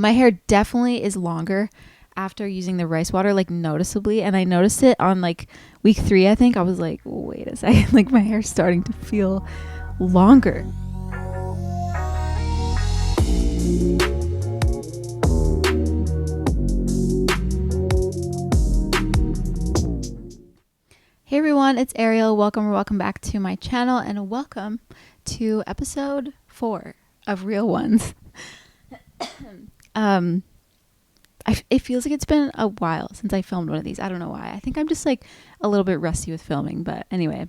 My hair definitely is longer after using the rice water, like noticeably. And I noticed it on like week 3, I think. I was like, wait a second, like my hair's starting to feel longer. Hey everyone, it's Ariel. Welcome back to my channel, and welcome to episode 4 of Real Ones. It feels like it's been a while since I filmed one of these. I don't know why. I think I'm just like a little bit rusty with filming, but anyway,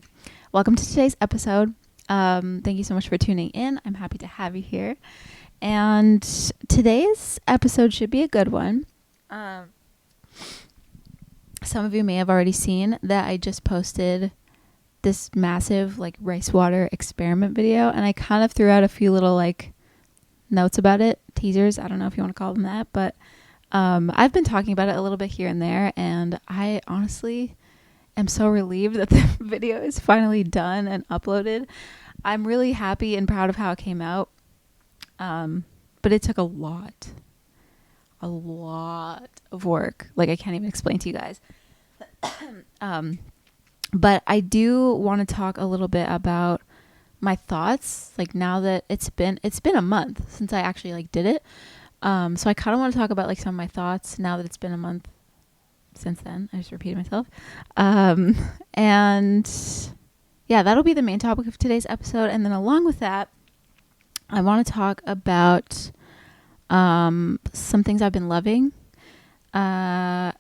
welcome to today's episode. Thank you so much for tuning in. I'm happy to have you here. And today's episode should be a good one. Some of you may have already seen that I just posted this massive like rice water experiment video, and I kind of threw out a few little like notes about it, teasers. I don't know if you want to call them that, but I've been talking about it a little bit here and there, and I honestly am so relieved that the video is finally done and uploaded. I'm really happy and proud of how it came out, but it took a lot of work. Like I can't even explain to you guys. But I do want to talk a little bit about my thoughts, like now that it's been a month since I actually like did it. So I kind of want to talk about like some of my thoughts now that it's been a month since then. I just repeated myself. And yeah, that'll be the main topic of today's episode. And then along with that, I want to talk about some things I've been loving, some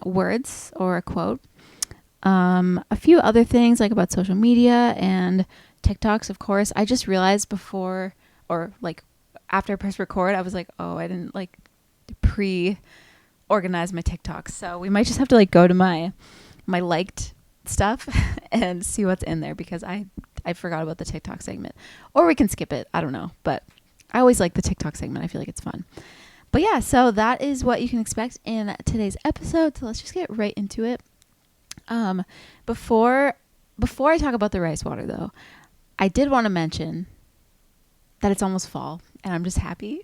words or a quote, a few other things like about social media and TikToks, of course. I just realized before, or like after I pressed record, I was like, oh, I didn't like pre-organize my TikToks. So we might just have to like go to my liked stuff and see what's in there, because I forgot about the TikTok segment, or we can skip it. I don't know, but I always like the TikTok segment. I feel like it's fun. But yeah, so that is what you can expect in today's episode. So let's just get right into it. Before I talk about the rice water though, I did want to mention that it's almost fall, and I'm just happy.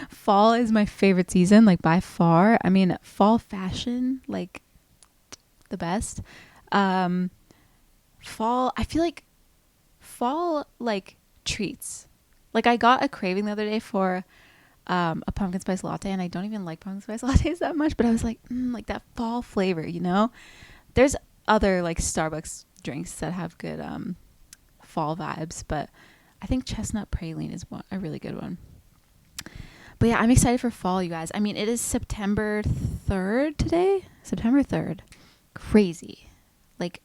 Fall is my favorite season, like by far. I mean, fall fashion, like the best. Fall, I feel like fall like treats. Like I got a craving the other day for a pumpkin spice latte, and I don't even like pumpkin spice lattes that much, but I was like, like that fall flavor, you know? There's other like Starbucks drinks that have good fall vibes, but I think chestnut praline is a really good one. But yeah, I'm excited for fall, you guys. I mean, it is September 3rd today. September 3rd. Crazy. Like,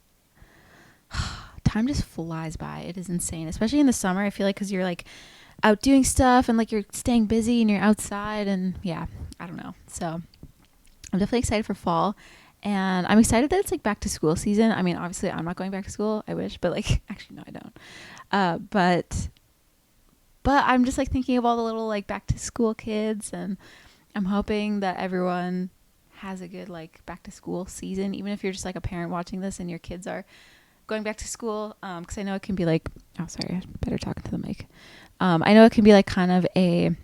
time just flies by. It is insane, especially in the summer. I feel like because you're like out doing stuff and like you're staying busy and you're outside, and yeah, I don't know. So I'm definitely excited for fall, and I'm excited that it's like back to school season. I mean, obviously I'm not going back to school. I wish, but like actually no, I don't. But I'm just like thinking of all the little like back to school kids, and I'm hoping that everyone has a good like back to school season, even if you're just like a parent watching this and your kids are going back to school, because I know it can be like, oh sorry, I better talk into the mic. I know it can be like kind of a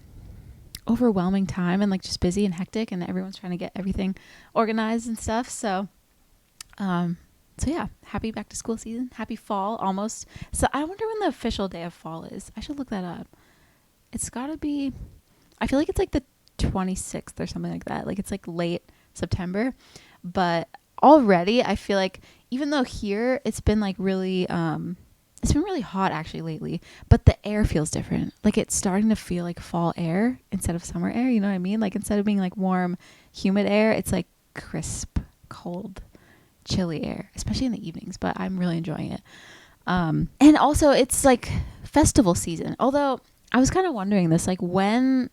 overwhelming time and like just busy and hectic, and everyone's trying to get everything organized and stuff. So yeah, happy back to school season. Happy fall almost. So I wonder when the official day of fall is. I should look that up. It's gotta be, I feel like it's like the 26th or something like that. Like it's like late September, but already I feel like even though here it's been like really, it's been really hot actually lately, but the air feels different. Like it's starting to feel like fall air instead of summer air. You know what I mean? Like instead of being like warm, humid air, it's like crisp, cold, chilly air, especially in the evenings, but I'm really enjoying it. And also it's like festival season. Although I was kind of wondering this, like when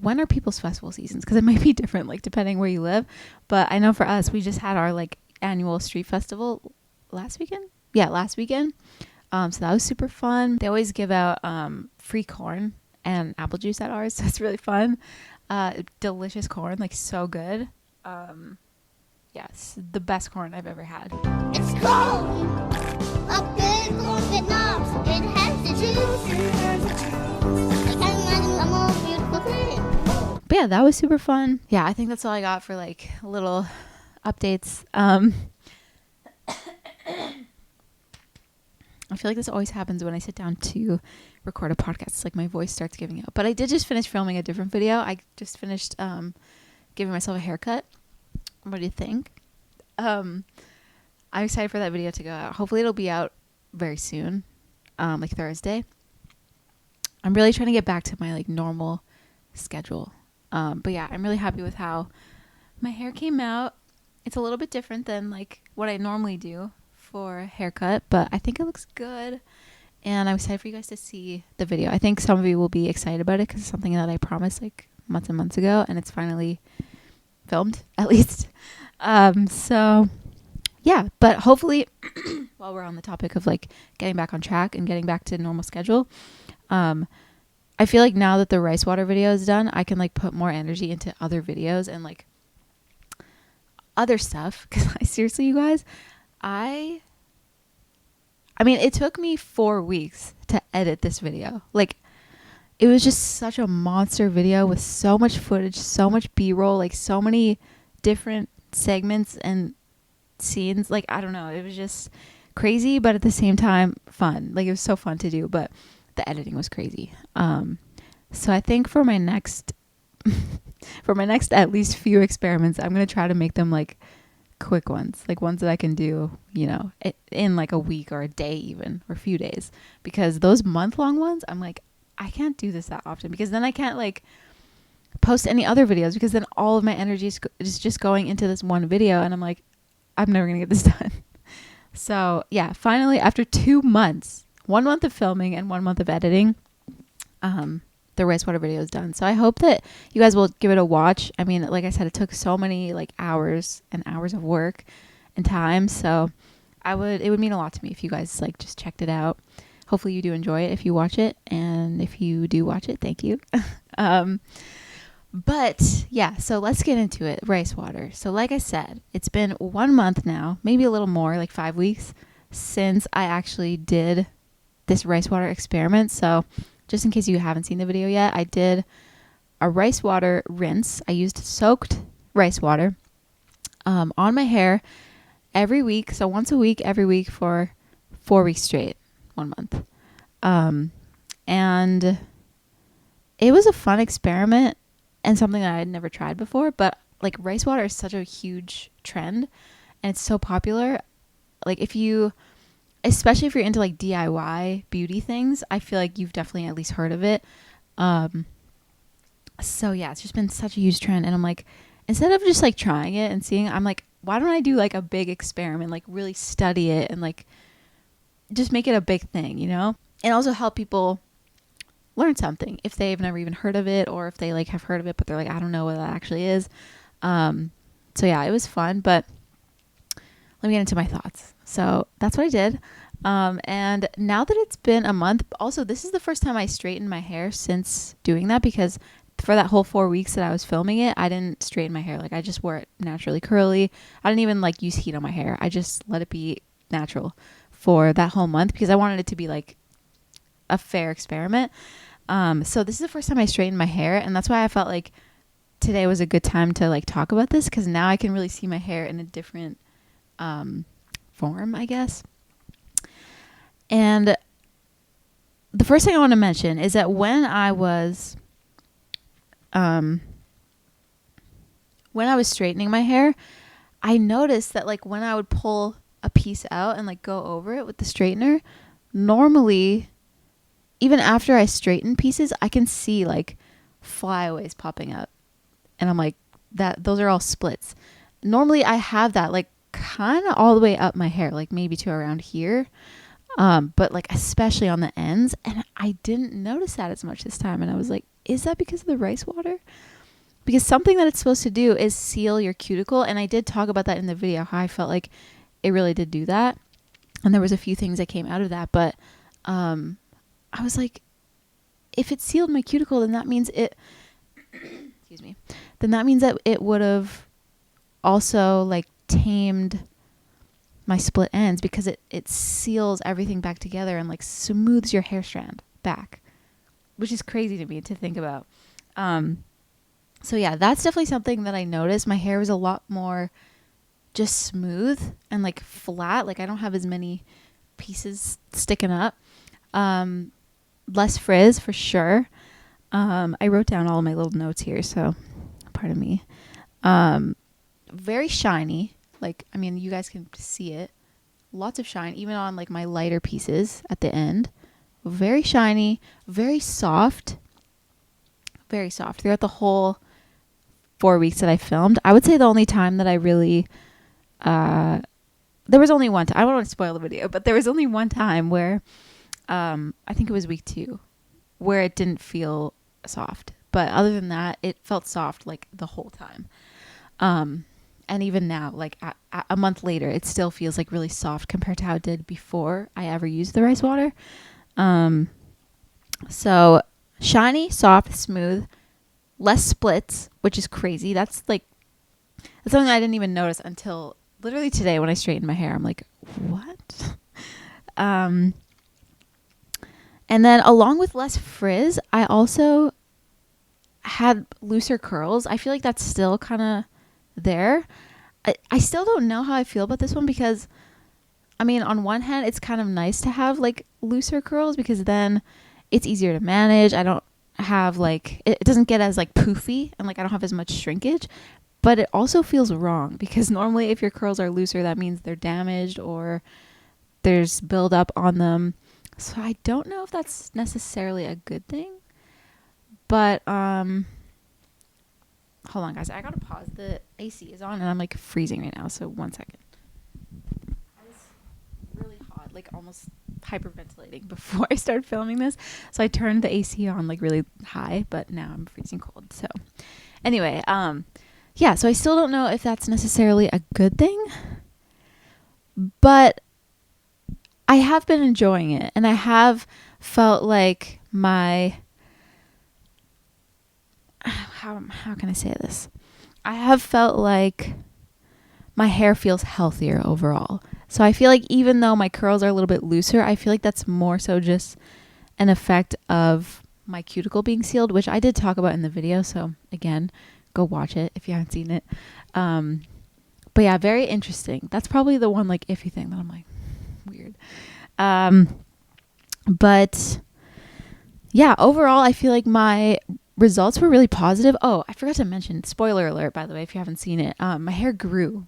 are people's festival seasons? Because it might be different, like depending where you live. But I know for us, we just had our like annual street festival last weekend. Yeah, last weekend. So that was super fun. They always give out free corn and apple juice at ours, so it's really fun. Delicious corn, like so good. Yes, the best corn I've ever had. It's cold. A good corn that knobs. It has the juice. I can't imagine a more beautiful yeah, that was super fun. Yeah, I think that's all I got for like little updates. I feel like this always happens when I sit down to record a podcast. It's like my voice starts giving out. But I did just finish filming a different video. I just finished giving myself a haircut. What do you think? I'm excited for that video to go out. Hopefully it'll be out very soon, like Thursday. I'm really trying to get back to my like normal schedule. But yeah, I'm really happy with how my hair came out. It's a little bit different than like what I normally do for a haircut, but I think it looks good. And I'm excited for you guys to see the video. I think some of you will be excited about it because it's something that I promised like months and months ago, and it's finally filmed, at least. So yeah, but hopefully while we're on the topic of like getting back on track and getting back to normal schedule, I feel like now that the rice water video is done, I can like put more energy into other videos and like other stuff. Because I seriously, you guys, I mean, it took me 4 weeks to edit this video. Like, it was just such a monster video with so much footage, so much B-roll, like so many different segments and scenes. Like, I don't know, it was just crazy, but at the same time fun. Like, it was so fun to do, but the editing was crazy. So I think for my next at least few experiments, I'm gonna try to make them like quick ones, like ones that I can do, you know, in like a week or a day even, or a few days. Because those month-long ones, I'm like, I can't do this that often, because then I can't like post any other videos, because then all of my energy is just going into this one video, and I'm like, I'm never gonna get this done. So yeah, finally after 2 months, 1 month of filming and 1 month of editing, the rice water video is done. So I hope that you guys will give it a watch. I mean, like I said, it took so many like hours and hours of work and time. So it would mean a lot to me if you guys like just checked it out. Hopefully you do enjoy it if you watch it. And if you do watch it, thank you. But yeah, so let's get into it. Rice water. So like I said, it's been 1 month now, maybe a little more, like 5 weeks since I actually did this rice water experiment. So just in case you haven't seen the video yet, I did a rice water rinse. I used soaked rice water on my hair every week. So once a week, every week for 4 weeks straight, 1 month. And it was a fun experiment and something that I had never tried before. But like, rice water is such a huge trend and it's so popular. Like, especially if you're into like DIY beauty things, I feel like you've definitely at least heard of it. So yeah, it's just been such a huge trend. And I'm like, instead of just like trying it and seeing, I'm like, why don't I do like a big experiment, like really study it and like just make it a big thing, you know? And also help people learn something if they've never even heard of it, or if they like have heard of it, but they're like, I don't know what that actually is. So yeah, it was fun, but let me get into my thoughts. So that's what I did. And now that it's been a month, also this is the first time I straightened my hair since doing that, because for that whole 4 weeks that I was filming it, I didn't straighten my hair. Like, I just wore it naturally curly. I didn't even like use heat on my hair. I just let it be natural for that whole month, because I wanted it to be like a fair experiment. So this is the first time I straightened my hair, and that's why I felt like today was a good time to like talk about this, because now I can really see my hair in a different form, I guess. And the first thing I want to mention is that when I was straightening my hair, I noticed that like when I would pull a piece out and like go over it with the straightener, normally, even after I straighten pieces, I can see like flyaways popping up. And I'm like, those are all splits. Normally I have that like kind of all the way up my hair, like maybe to around here. But like especially on the ends, and I didn't notice that as much this time. And I was like, is that because of the rice water? Because something that it's supposed to do is seal your cuticle. And I did talk about that in the video, how I felt like it really did do that. And there was a few things that came out of that. But I was like, if it sealed my cuticle, then that means excuse me, then that means that it would have also like tamed my split ends, because it seals everything back together and like smooths your hair strand back, which is crazy to me to think about. So yeah, that's definitely something that I noticed. My hair was a lot more just smooth and like flat. Like I don't have as many pieces sticking up. Um, Less frizz for sure. I wrote down all of my little notes here, so pardon me. Um, Very shiny. Like, I mean, you guys can see it. Lots of shine, even on like my lighter pieces at the end. Very shiny, very soft. Very soft throughout the whole 4 weeks that I filmed. I would say the only time that I really, there was only one time. I don't want to spoil the video, but there was only one time where, I think it was week 2, where it didn't feel soft. But other than that, it felt soft like the whole time. And even now, like a month later, it still feels like really soft compared to how it did before I ever used the rice water. So shiny, soft, smooth, less splits, which is crazy. That's something I didn't even notice until literally today when I straightened my hair. I'm like, what? And then along with less frizz, I also had looser curls. I feel like that's still kind of there. I still don't know how I feel about this one because, I mean, on one hand, it's kind of nice to have like looser curls because then it's easier to manage. I don't have like, it doesn't get as like poofy and like I don't have as much shrinkage. But it also feels wrong because normally if your curls are looser, that means they're damaged or there's buildup on them. So I don't know if that's necessarily a good thing. But hold on guys, I gotta pause. The AC is on and I'm like freezing right now, so 1 second. I was really hot, like almost hyperventilating before I started filming this. So I turned the AC on like really high, but now I'm freezing cold. So anyway, yeah, so I still don't know if that's necessarily a good thing, but I have been enjoying it and I have felt like my how can I say this? I have felt like my hair feels healthier overall. So I feel like even though my curls are a little bit looser, I feel like that's more so just an effect of my cuticle being sealed, which I did talk about in the video. So again, go watch it if you haven't seen it. But yeah, very interesting. That's probably the one like iffy thing that I'm like weird. But yeah, overall, I feel like my results were really positive. Oh, I forgot to mention, spoiler alert, by the way, if you haven't seen it, my hair grew.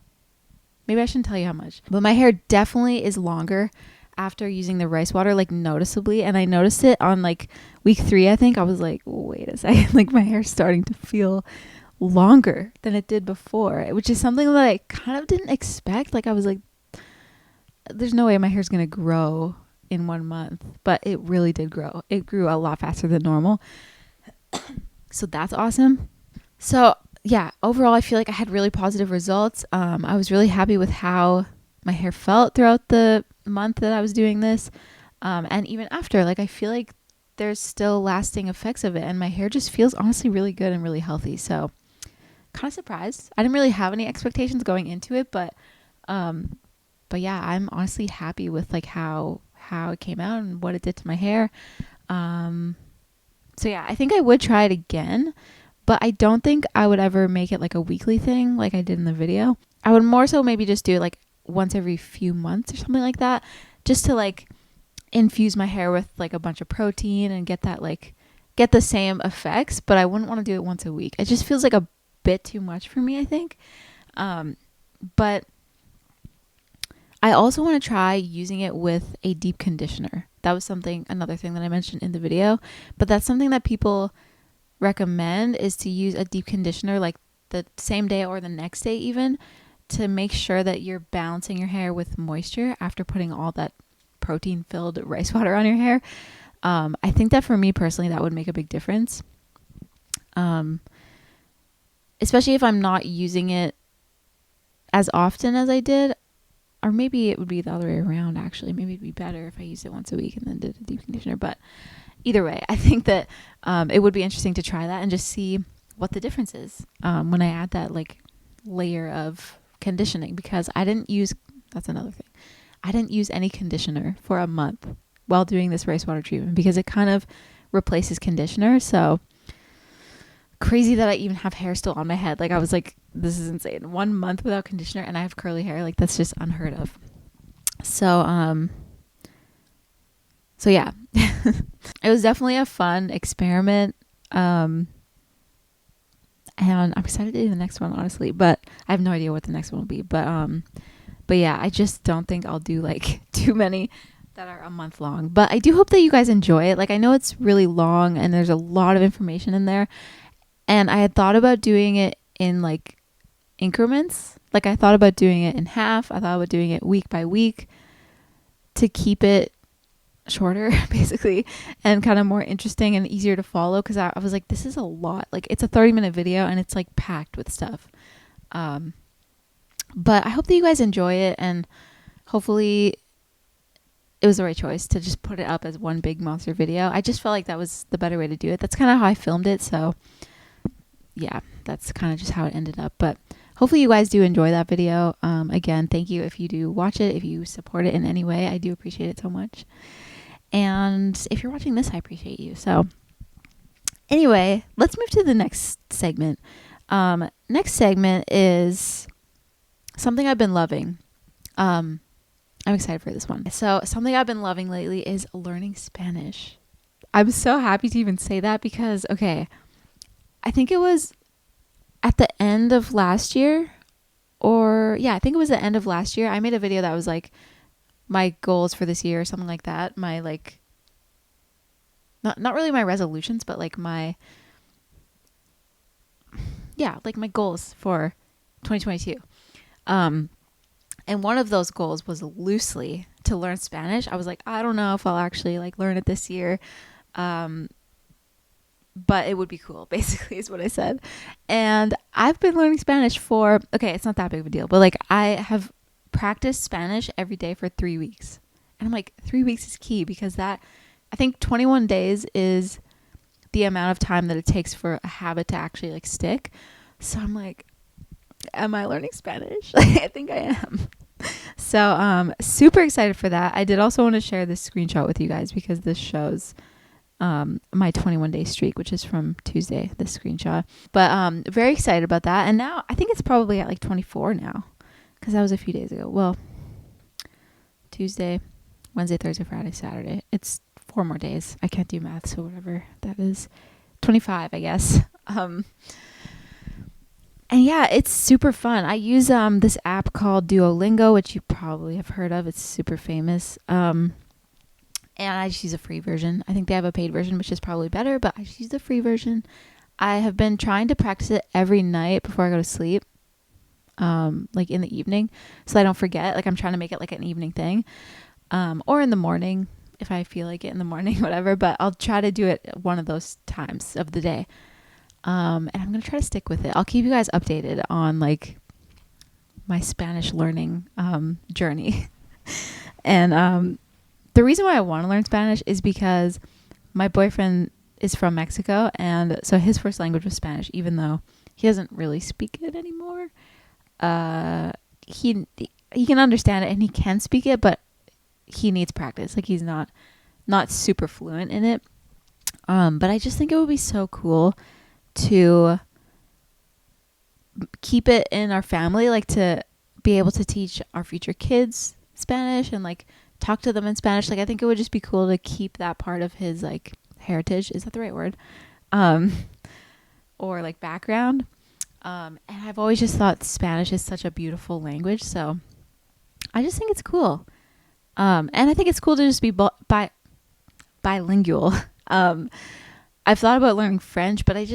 Maybe I shouldn't tell you how much, but my hair definitely is longer after using the rice water, like noticeably. And I noticed it on like week 3, I think. I was like, wait a second, like my hair's starting to feel longer than it did before, which is something that I kind of didn't expect. Like I was like, there's no way my hair's going to grow in 1 month, but it really did grow. It grew a lot faster than normal. So that's awesome. So yeah, overall, I feel like I had really positive results. I was really happy with how my hair felt throughout the month that I was doing this. And even after, like, I feel like there's still lasting effects of it. And my hair just feels honestly really good and really healthy. So kind of surprised. I didn't really have any expectations going into it, but yeah, I'm honestly happy with like how it came out and what it did to my hair. So yeah, I think I would try it again, but I don't think I would ever make it like a weekly thing like I did in the video. I would more so maybe just do it like once every few months or something like that, just to like infuse my hair with like a bunch of protein and get that like get the same effects, but I wouldn't want to do it once a week. It just feels like a bit too much for me, I think. But I also want to try using it with a deep conditioner. That was another thing that I mentioned in the video, but that's something that people recommend is to use a deep conditioner like the same day or the next day even, to make sure that you're balancing your hair with moisture after putting all that protein filled rice water on your hair. I think that for me personally, that would make a big difference. Especially if I'm not using it as often as I did. Or maybe it would be the other way around, actually. Maybe it'd be better if I used it once a week and then did a deep conditioner. But either way, I think that it would be interesting to try that and just see what the difference is when I add that like layer of conditioning. Because that's another thing. I didn't use any conditioner for a month while doing this rice water treatment because it kind of replaces conditioner. So crazy that I even have hair still on my head. Like I was like, this is insane. 1 month without conditioner and I have curly hair. Like that's just unheard of. So yeah. It was definitely a fun experiment. And I'm excited to do the next one, honestly, but I have no idea what the next one will be. But yeah, I just don't think I'll do like too many that are a month long. But I do hope that you guys enjoy it. Like I know it's really long and there's a lot of information in there. And I had thought about doing it in like increments. Like I thought about doing it in half. I thought about doing it week by week to keep it shorter basically and kind of more interesting and easier to follow, because I was like, this is a lot. Like it's a 30-minute video and it's like packed with stuff. But I hope that you guys enjoy it, and hopefully it was the right choice to just put it up as one big monster video. I just felt like that was the better way to do it. That's kind of how I filmed it, so yeah, that's kind of just how it ended up. But hopefully you guys do enjoy that video. Again, thank you if you do watch it, if you support it in any way. I do appreciate it so much. And if you're watching this, I appreciate you. So anyway, let's move to the next segment. Next segment is something I've been loving. I'm excited for this one. So something I've been loving lately is learning Spanish. I'm so happy to even say that because, okay, I think it was at the end of last year, I think it was the end of last year. I made a video that was like my goals for this year or something like that. My like, not really my resolutions, but like my goals for 2022. And one of those goals was loosely to learn Spanish. I was like, I don't know if I'll actually like learn it this year. But it would be cool, basically, is what I said. And I've been learning Spanish for, okay, it's not that big of a deal, but like I have practiced Spanish every day for 3 weeks. And I'm like, 3 weeks is key because I think 21 days is the amount of time that it takes for a habit to actually like stick. So I'm like, am I learning Spanish? I think I am. So super excited for that. I did also want to share this screenshot with you guys because this shows my 21-day streak, which is from Tuesday, this screenshot. But very excited about that. And now I think it's probably at like 24 now because that was a few days ago. Well, Tuesday, Wednesday, Thursday, Friday, Saturday. It's 4 more days. I can't do math, so whatever that is. 25, I guess. And yeah, it's super fun. I use this app called Duolingo, which you probably have heard of. It's super famous. And I just use a free version. I think they have a paid version, which is probably better, but I just use the free version. I have been trying to practice it every night before I go to sleep, like in the evening, so I don't forget. Like I'm trying to make it like an evening thing, or in the morning if I feel like it in the morning, whatever. But I'll try to do it one of those times of the day. And I'm going to try to stick with it. I'll keep you guys updated on like my Spanish learning journey. And the reason why I want to learn Spanish is because my boyfriend is from Mexico, and so his first language was Spanish, even though he doesn't really speak it anymore. He can understand it and he can speak it, but he needs practice. Like he's not super fluent in it. But I just think it would be so cool to keep it in our family, like to be able to teach our future kids Spanish and like talk to them in Spanish. Like I think it would just be cool to keep that part of his like heritage, is that the right word, or like background. And I've always just thought Spanish is such a beautiful language, so I just think it's cool. And I think it's cool to just be bilingual. I've thought about learning French, but I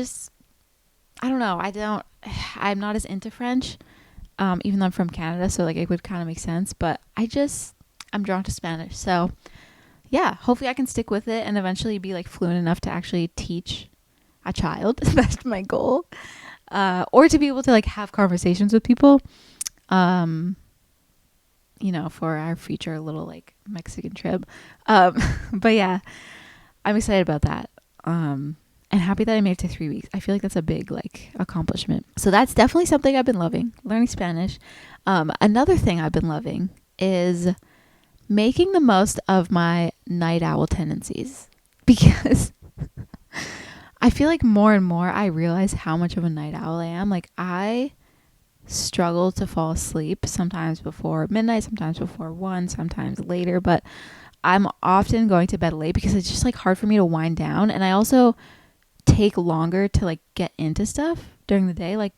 don't know. I'm not as into French, even though I'm from Canada, so like it would kind of make sense, but I'm drawn to Spanish. So yeah, hopefully I can stick with it and eventually be like fluent enough to actually teach a child. That's my goal. Or to be able to like have conversations with people, for our future little like Mexican trip. But yeah, I'm excited about that. And happy that I made it to 3 weeks. I feel like that's a big like accomplishment. So that's definitely something I've been loving, learning Spanish. Another thing I've been loving is making the most of my night owl tendencies, because I feel like more and more I realize how much of a night owl I am. Like I struggle to fall asleep sometimes before midnight, sometimes before 1, sometimes later, but I'm often going to bed late because it's just like hard for me to wind down, and I also take longer to like get into stuff during the day. Like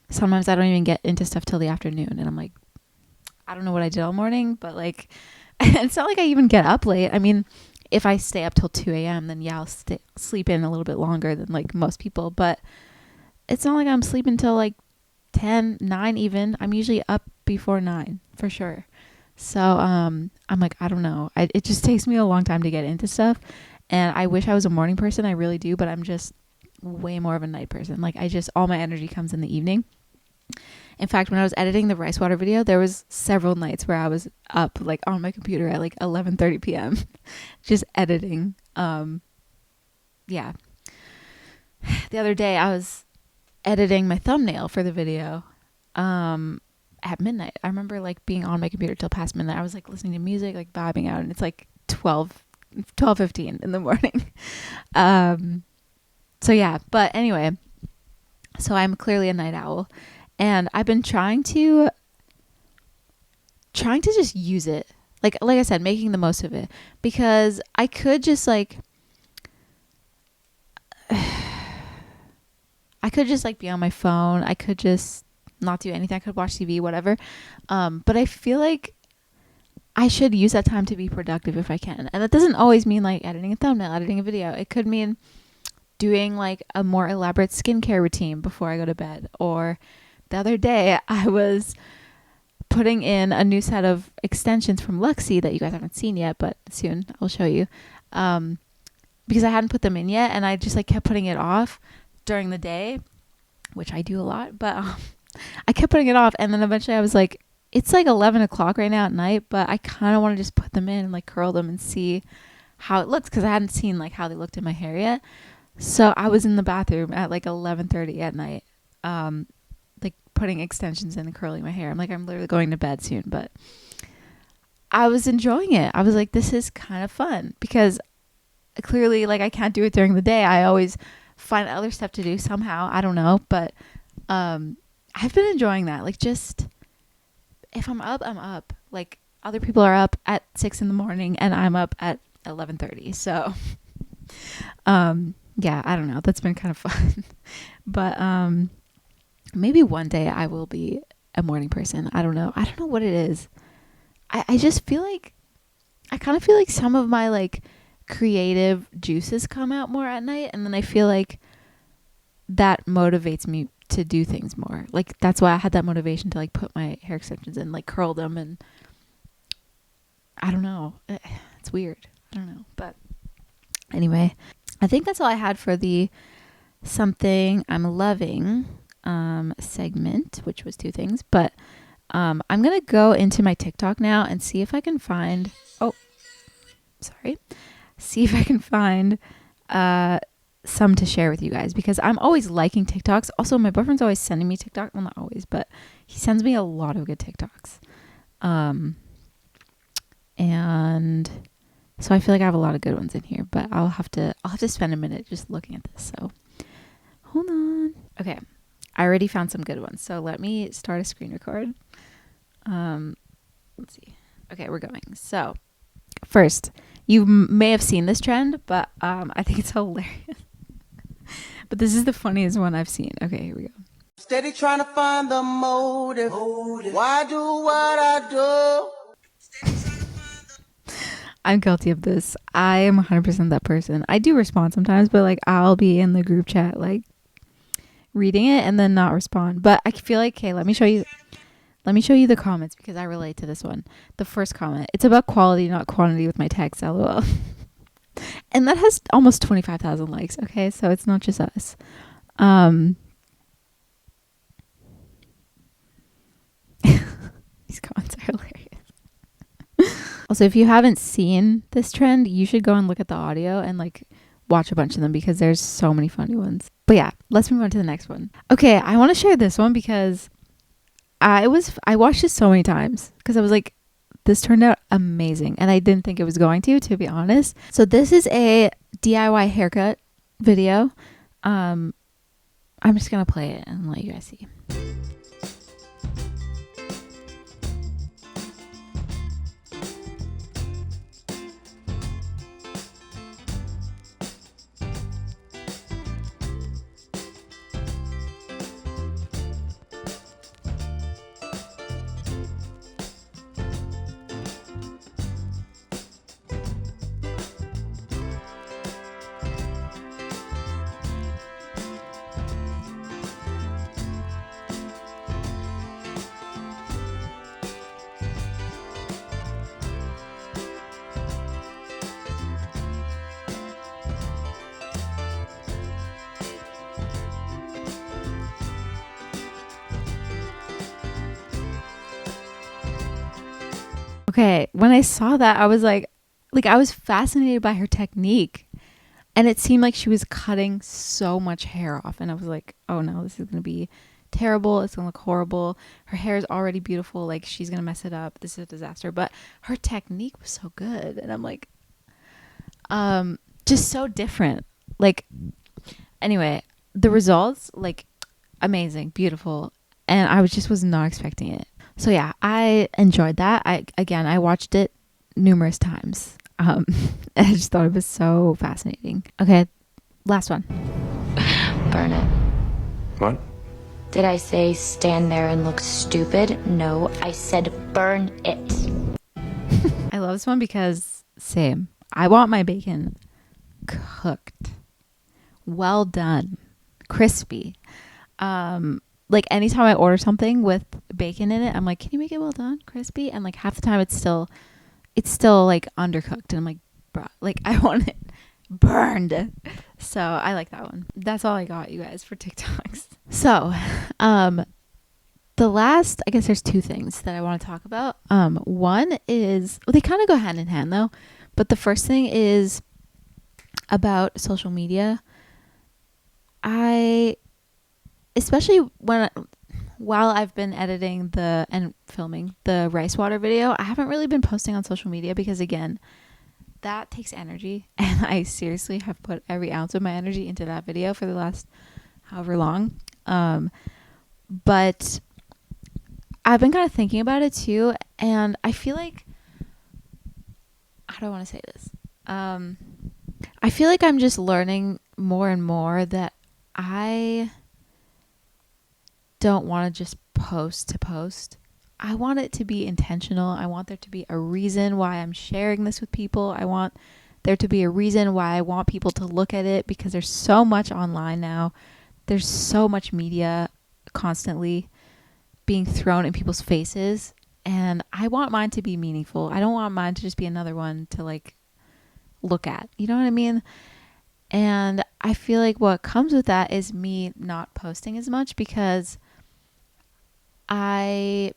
sometimes I don't even get into stuff till the afternoon, and I'm like, I don't know what I did all morning, but like it's not like I even get up late. I mean, if I stay up till 2 a.m., then yeah, I'll sleep in a little bit longer than like most people, but it's not like I'm sleeping till like 10, 9 even. I'm usually up before 9 for sure. So I'm like, I don't know. It just takes me a long time to get into stuff. And I wish I was a morning person. I really do. But I'm just way more of a night person. Like all my energy comes in the evening. In fact, when I was editing the rice water video, there was several nights where I was up like on my computer at like 11:30 p.m. just editing. Yeah. The other day I was editing my thumbnail for the video at midnight. I remember like being on my computer till past midnight. I was like listening to music, like vibing out, and it's like 12:15 in the morning. So yeah, but anyway, so I'm clearly a night owl, and I've been trying to just use it. Like I said, making the most of it, because I could just like be on my phone. I could just not do anything. I could watch TV, whatever. But I feel like I should use that time to be productive if I can. And that doesn't always mean like editing a thumbnail, editing a video. It could mean doing like a more elaborate skincare routine before I go to bed. Or the other day I was putting in a new set of extensions from Flaxseed that you guys haven't seen yet, but soon I'll show you. Because I hadn't put them in yet, and I just like kept putting it off during the day, which I do a lot, but I kept putting it off, and then eventually I was like, it's like 11 o'clock right now at night, but I kind of want to just put them in and like curl them and see how it looks, because I hadn't seen like how they looked in my hair yet. So I was in the bathroom at like 11:30 at night, like putting extensions in and curling my hair. I'm like, I'm literally going to bed soon, but I was enjoying it. I was like, this is kind of fun, because clearly like I can't do it during the day. I always find other stuff to do somehow. I don't know, but I've been enjoying that. Like, just if I'm up, I'm up. Like other people are up at 6 in the morning and I'm up at 11:30. So yeah, I don't know. That's been kind of fun. But maybe one day I will be a morning person. I don't know. I don't know what it is. I just feel like I kind of feel like some of my like creative juices come out more at night, and then I feel like that motivates me to do things more. Like that's why I had that motivation to like put my hair extensions in, like curl them, and I don't know. It's weird. I don't know. But anyway, I think that's all I had for the something I'm loving segment, which was 2 things. But I'm going to go into my TikTok now and see if I can find see if I can find some to share with you guys, because I'm always liking TikToks. Also, my boyfriend's always sending me TikTok. Well, not always, but he sends me a lot of good TikToks. And so I feel like I have a lot of good ones in here, but I'll have to spend a minute just looking at this. So hold on. Okay. I already found some good ones. So let me start a screen record. Let's see. Okay, we're going. So first, you may have seen this trend, but I think it's hilarious. But this is the funniest one I've seen. Okay, here we go. Steady trying to find the motive. Why do what I do? I'm guilty of this. I am 100% that person. I do respond sometimes, but like I'll be in the group chat like reading it and then not respond. But I feel like, okay, let me show you the comments, because I relate to this one. The first comment, it's about quality, not quantity with my text, lol. And that has almost 25,000 likes. Okay, so it's not just us. These comments are hilarious. Also, if you haven't seen this trend, you should go and look at the audio and like watch a bunch of them, because there's so many funny ones. But yeah, let's move on to the next one. Okay, I want to share this one because I watched this so many times, because I was like, this turned out amazing, and I didn't think it was going to be honest. So this is a DIY haircut video. I'm just gonna play it and let you guys see. Okay, when I saw that, I was like I was fascinated by her technique. And it seemed like she was cutting so much hair off. And I was like, oh no, this is going to be terrible. It's going to look horrible. Her hair is already beautiful. Like, she's going to mess it up. This is a disaster. But her technique was so good. And I'm like, just so different. Like, anyway, the results, like, amazing, beautiful. And I was not expecting it. So yeah, I enjoyed that. I watched it numerous times. I just thought it was so fascinating. Okay, last one. Burn it. What? Did I say stand there and look stupid? No, I said burn it. I love this one because same. I want my bacon cooked, well done, crispy. Like anytime I order something with bacon in it, I'm like, can you make it well done, crispy? And like half the time it's still like undercooked, and I'm like, bruh, like I want it burned. So I like that one. That's all I got, you guys, for TikToks. So, the last, I guess there's two things that I want to talk about. One is, well, they kind of go hand in hand though, but the first thing is about social media. Especially while I've been editing and filming the rice water video, I haven't really been posting on social media because, again, that takes energy, and I seriously have put every ounce of my energy into that video for the last however long. But I've been kind of thinking about it too, and I feel like, how do I want to say this? I feel like I'm just learning more and more that I don't want to just post to post. I want it to be intentional. I want there to be a reason why I'm sharing this with people. I want there to be a reason why I want people to look at it, because there's so much online now. There's so much media constantly being thrown in people's faces, and I want mine to be meaningful. I don't want mine to just be another one to like look at. You know what I mean? And I feel like what comes with that is me not posting as much, because I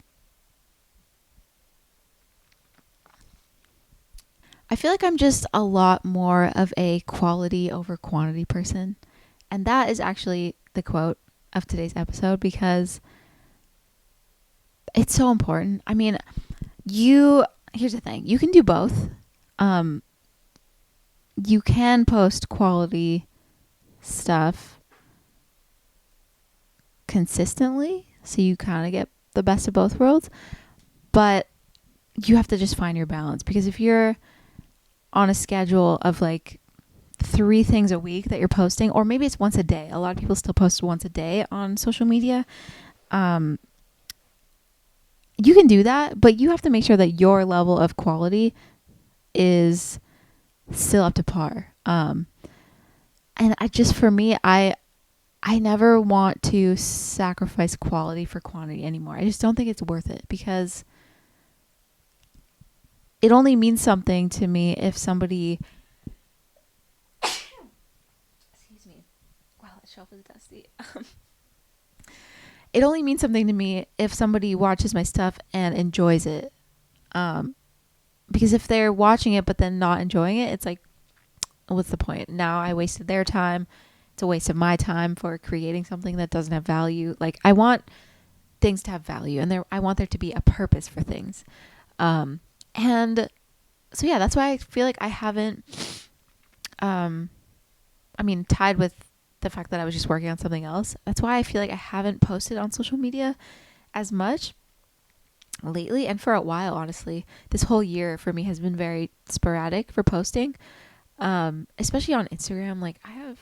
feel like I'm just a lot more of a quality over quantity person. And that is actually the quote of today's episode, because it's so important. I mean, here's the thing. You can do both. You can post quality stuff consistently, so you kind of get the best of both worlds, but you have to just find your balance, because if you're on a schedule of like 3 things a week that you're posting, or maybe it's once a day, a lot of people still post once a day on social media, you can do that, but you have to make sure that your level of quality is still up to par. And for me, I never want to sacrifice quality for quantity anymore. I just don't think it's worth it, because it only means something to me if somebody, excuse me, wow, that shelf is dusty. It only means something to me if somebody watches my stuff and enjoys it. Because if they're watching it but then not enjoying it, it's like, what's the point? Now I wasted their time. It's a waste of my time for creating something that doesn't have value. Like, I want things to have value, and I want there to be a purpose for things. And so yeah, that's why I feel like I haven't I mean, tied with the fact that I was just working on something else. That's why I feel like I haven't posted on social media as much lately, and for a while, honestly. This whole year for me has been very sporadic for posting, especially on Instagram. Like I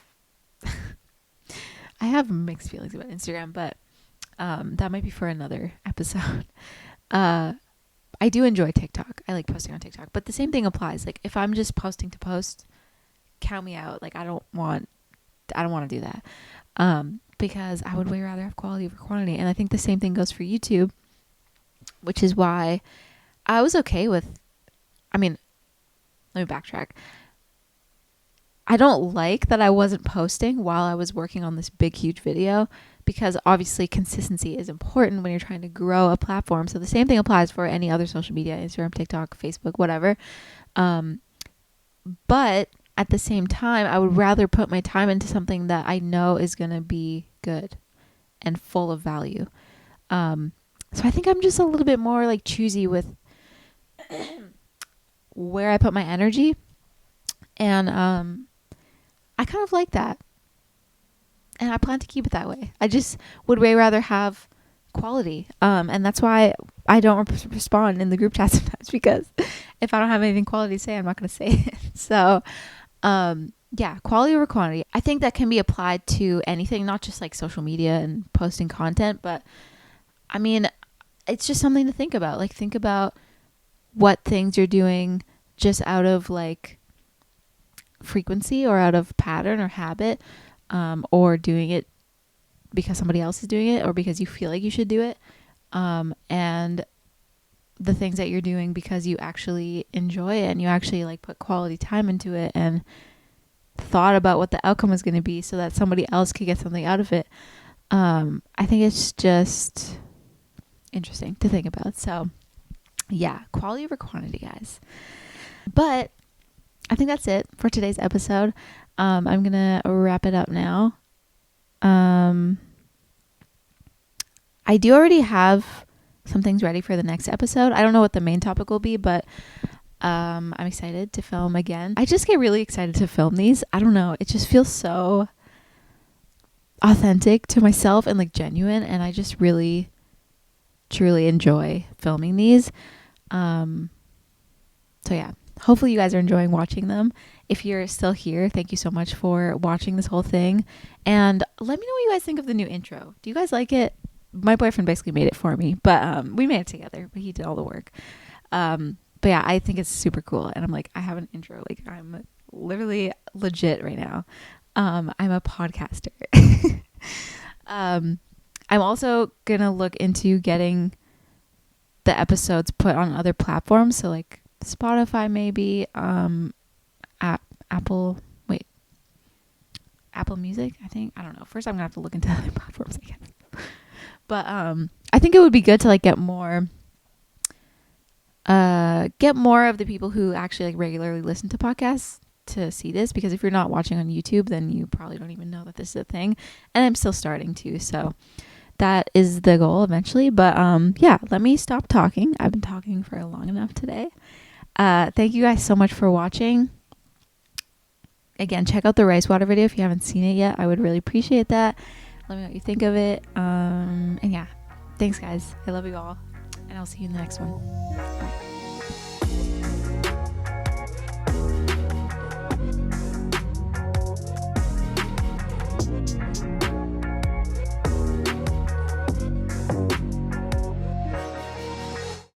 have mixed feelings about Instagram, but that might be for another episode. I do enjoy TikTok. I like posting on TikTok, but the same thing applies. Like if I'm just posting to post, count me out. Like I don't want to do that, because I would way rather have quality over quantity. And I think the same thing goes for YouTube, which is why I was okay with, I mean, let me backtrack. I don't like that I wasn't posting while I was working on this big, huge video, because obviously consistency is important when you're trying to grow a platform. So the same thing applies for any other social media, Instagram, TikTok, Facebook, whatever. But at the same time, I would rather put my time into something that I know is going to be good and full of value. So I think I'm just a little bit more like choosy with where I put my energy. And I kind of like that. And I plan to keep it that way. I just would way rather have quality. And that's why I don't respond in the group chat sometimes, because if I don't have anything quality to say, I'm not going to say it. So, yeah, quality over quantity. I think that can be applied to anything, not just like social media and posting content, but I mean, it's just something to think about. Like think about what things you're doing just out of like frequency or out of pattern or habit, or doing it because somebody else is doing it or because you feel like you should do it, and the things that you're doing because you actually enjoy it and you actually like put quality time into it and thought about what the outcome is going to be so that somebody else could get something out of it. I think it's just interesting to think about. So yeah, quality over quantity, guys. But I think that's it for today's episode. I'm going to wrap it up now. I do already have some things ready for the next episode. I don't know what the main topic will be, but I'm excited to film again. I just get really excited to film these. I don't know. It just feels so authentic to myself and like genuine. And I just really, truly enjoy filming these. So yeah, hopefully you guys are enjoying watching them. If you're still here, thank you so much for watching this whole thing. And let me know what you guys think of the new intro. Do you guys like it? My boyfriend basically made it for me, but we made it together, but he did all the work. But yeah, I think it's super cool. And I'm like, I have an intro. Like I'm literally legit right now. I'm a podcaster. I'm also going to look into getting the episodes put on other platforms. So like Spotify, maybe, Apple Music, I think. I don't know. First I'm gonna have to look into other platforms, I guess. But I think it would be good to like get more of the people who actually like regularly listen to podcasts to see this, because if you're not watching on YouTube, then you probably don't even know that this is a thing. And I'm still starting to, so that is the goal eventually. But yeah, let me stop talking. I've been talking for long enough today. Thank you guys so much for watching. Again, check out the rice water video if you haven't seen it yet. I would really appreciate that. Let me know what you think of it. And yeah, thanks guys. I love you all. And I'll see you in the next one.